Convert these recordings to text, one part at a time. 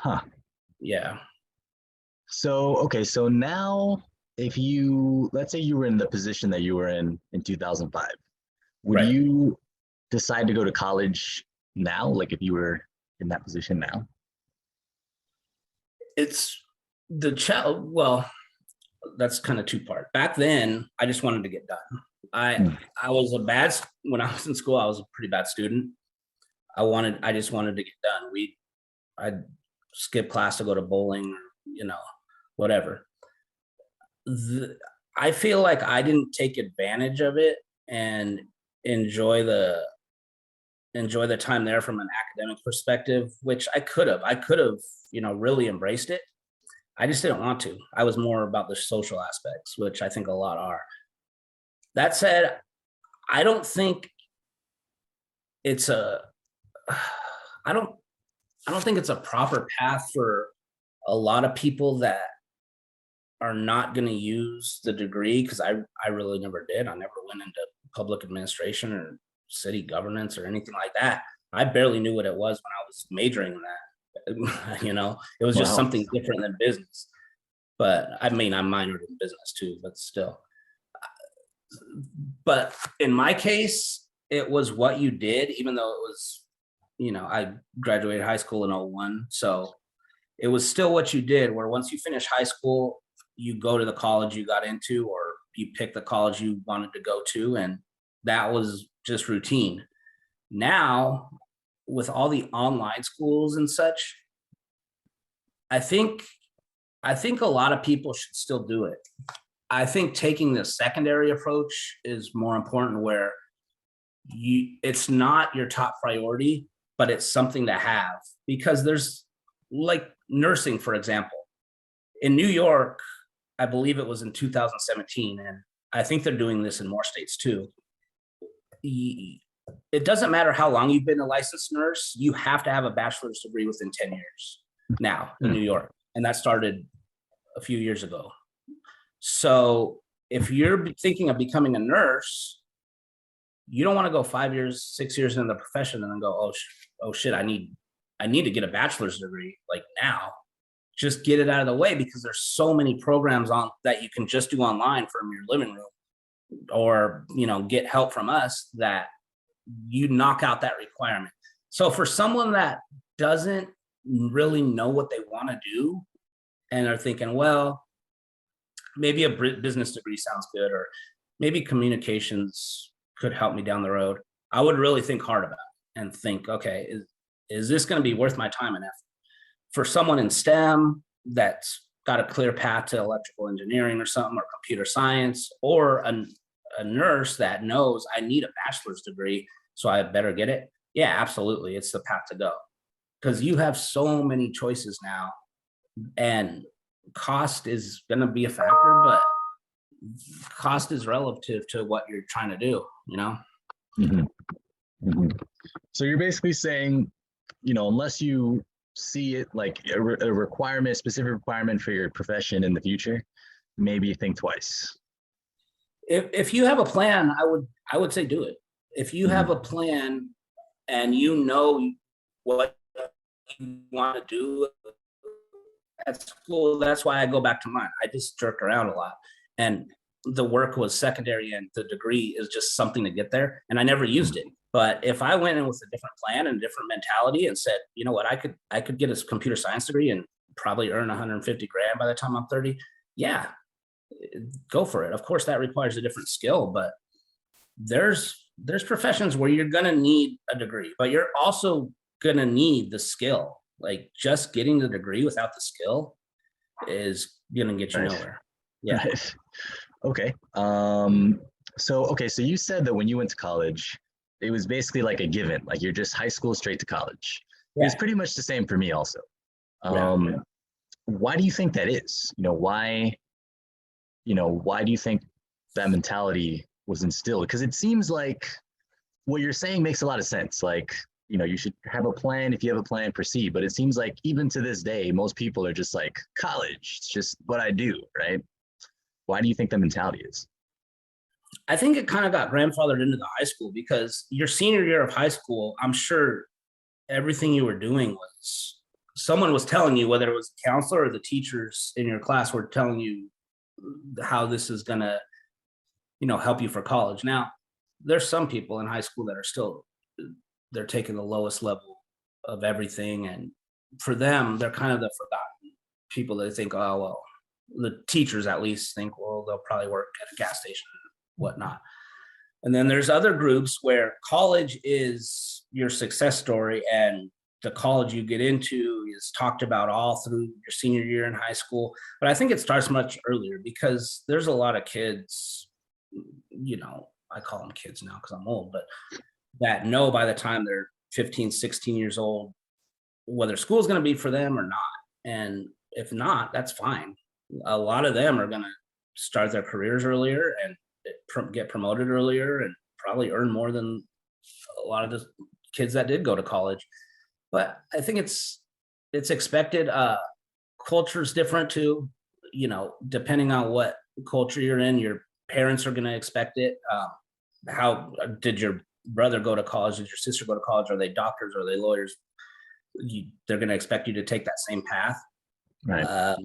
Huh. Yeah. So, okay, so now if let's say you were in the position that you were in 2005, would Right. you decide to go to college now? Like if you were in that position now? It's the child. Well, that's kind of two part. Back then, I just wanted to get done. I Hmm. I was when I was in school. I was a pretty bad student. I just wanted to get done. I'd skip class to go to bowling, or whatever. The, I feel like I didn't take advantage of it and enjoy the enjoy the time there from an academic perspective, which I could have. I could have, really embraced it. I just didn't want to. I was more about the social aspects, which I think a lot are. That said, I don't think it's a I don't I don't think it's a proper path for a lot of people that are not going to use the degree, because I really never did. I never went into public administration or city governance or anything like that. I barely knew what it was when I was majoring in that. It was just Wow. something different than business. But I mean, I'm minored in business too, but still. But in my case, it was what you did, even though it was, I graduated high school in '01. So it was still what you did, where once you finish high school, you go to the college you got into, or you pick the college you wanted to go to. And that was just routine. Now, with all the online schools and such, I think I think a lot of people should still do it. I think taking the secondary approach is more important, where it's not your top priority, but it's something to have, because there's, like, nursing, for example. In New York, I believe it was in 2017, and I think they're doing this in more states too. It doesn't matter how long you've been a licensed nurse, you have to have a bachelor's degree within 10 years now in Hmm. New York. And that started a few years ago. So if you're thinking of becoming a nurse, you don't want to go 5 years, 6 years into the profession and then go, oh shit, I need to get a bachelor's degree like now. Just get it out of the way, because there's so many programs on that you can just do online from your living room, or get help from us, that you knock out that requirement. So for someone that doesn't really know what they want to do, and are thinking, well, maybe a business degree sounds good, or maybe communications could help me down the road, I would really think hard about it and think, okay, is this going to be worth my time and effort? For someone in STEM that's got a clear path to electrical engineering or something, or computer science, or a nurse that knows I need a bachelor's degree, so I better get it. Yeah, absolutely. It's the path to go, because you have so many choices now, and cost is going to be a factor, but cost is relative to what you're trying to do. Hmm. Hmm. So you're basically saying, unless you see it like a requirement, specific requirement for your profession in the future, maybe think twice. If you have a plan, I would say do it. If you have a Hmm. plan and you know what you want to do at school, that's why I go back to mine. I just jerked around a lot, and the work was secondary, and the degree is just something to get there. And I never used it. But if I went in with a different plan and a different mentality and said, you know what, I could get a computer science degree and probably earn 150 grand by the time I'm 30. Yeah, go for it. Of course, that requires a different skill, but there's professions where you're gonna need a degree, but you're also gonna need the skill. Like, just getting the degree without the skill is gonna get you Right. nowhere. Yeah. Right. Okay. So you said that when you went to college, it was basically like a given, like you're just high school straight to college. It was Yeah. pretty much the same for me also. Yeah. Um, why do you think that is? Why do you think that mentality was instilled? Because it seems like what you're saying makes a lot of sense. Like, you should have a plan. If you have a plan, proceed. But it seems like even to this day, most people are just like, college, it's just what I do, right? Why do you think the mentality is? I think it kind of got grandfathered into the high school, because your senior year of high school, I'm sure everything you were doing was someone was telling you, whether it was a counselor or the teachers in your class were telling you how this is going to, help you for college. Now, there's some people in high school that are still, they're taking the lowest level of everything. And for them, they're kind of the forgotten people that think, oh, well, the teachers at least think, well, they'll probably work at a gas station and whatnot. And then there's other groups where college is your success story, and the college you get into is talked about all through your senior year in high school. But I think it starts much earlier, because there's a lot of kids, I call them kids now because I'm old, but that know by the time they're 15, 16 years old, whether school's going to be for them or not. And if not, that's fine. A lot of them are going to start their careers earlier and get promoted earlier and probably earn more than a lot of the kids that did go to college. But I think it's expected. Culture's different too, depending on what culture you're in. Your parents are going to expect it. How did your brother go to college? Did your sister go to college? Are they doctors? Are they lawyers? They're going to expect you to take that same path. Right.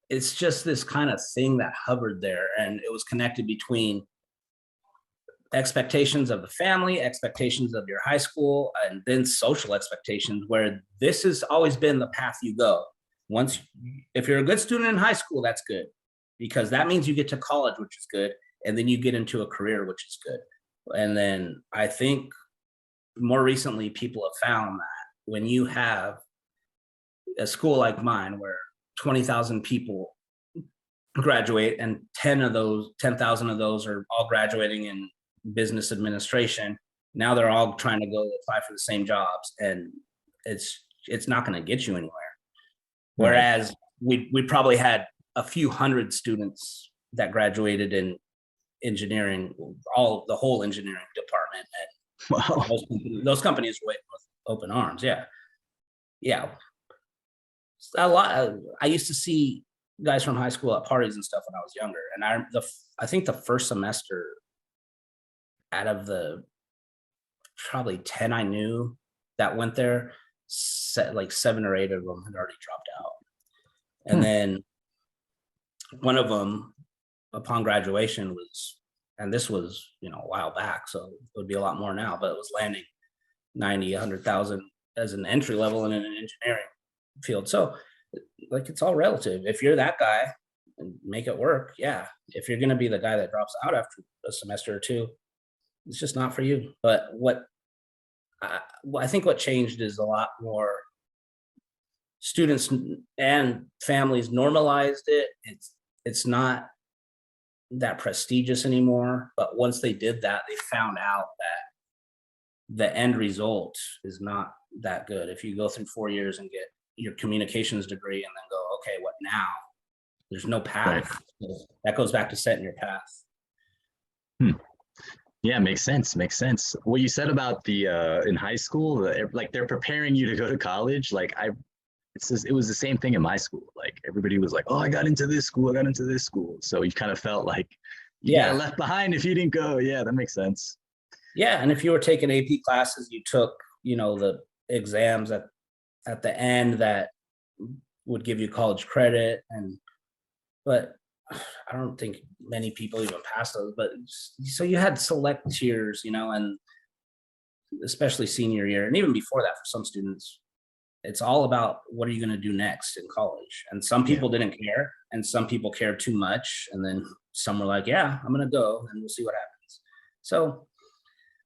It's just this kind of thing that hovered there, and it was connected between expectations of the family, expectations of your high school, and then social expectations, where this has always been the path you go. If you're a good student in high school, that's good, because that means you get to college, which is good, and then you get into a career, which is good. And then I think more recently, people have found that when you have a school like mine, where 20,000 people graduate, and 10,000 of those are all graduating in business administration. Now they're all trying to go apply for the same jobs, and it's not going to get you anywhere. Whereas we probably had a few hundred students that graduated in engineering, the whole engineering department, and Wow. those companies wait with open arms. Yeah. A lot. I used to see guys from high school at parties and stuff when I was younger, and I think the first semester, out of the probably 10 I knew that went there, like 7 or 8 of them had already dropped out. And then one of them, upon graduation, was, and this was a while back, so it would be a lot more now, but it was landing 90, 100,000 as an entry level in an engineering field. So like, it's all relative. If you're that guy and make it work, yeah. If you're going to be the guy that drops out after a semester or two, it's just not for you. But I think what changed is a lot more students and families normalized it. It's not that prestigious anymore. But once they did that, they found out that the end result is not that good. If you go through 4 years and get your communications degree and then go, okay, what now? There's no path. Right. That goes back to setting your path. Yeah, makes sense. Makes sense. What you said about the in high school, like they're preparing you to go to college. Like it was the same thing in my school. Like everybody was like, "Oh, I got into this school. I got into this school." So you kind of felt like you got left behind if you didn't go. Yeah, that makes sense. Yeah, and if you were taking AP classes, you took the exams at the end that would give you college credit, but I don't think many people even passed those. But so you had select tiers, and especially senior year, and even before that, for some students, it's all about what are you going to do next in college. And some people didn't care, and some people cared too much, and then some were like, "Yeah, I'm going to go, and we'll see what happens." So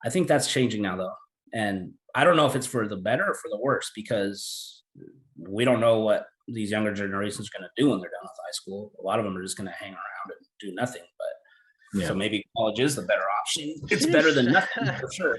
I think that's changing now, though, and I don't know if it's for the better or for the worse, because we don't know what these younger generations are going to do when they're done with high school. A lot of them are just going to hang around and do nothing. But so maybe college is the better option. It's better than nothing, for sure.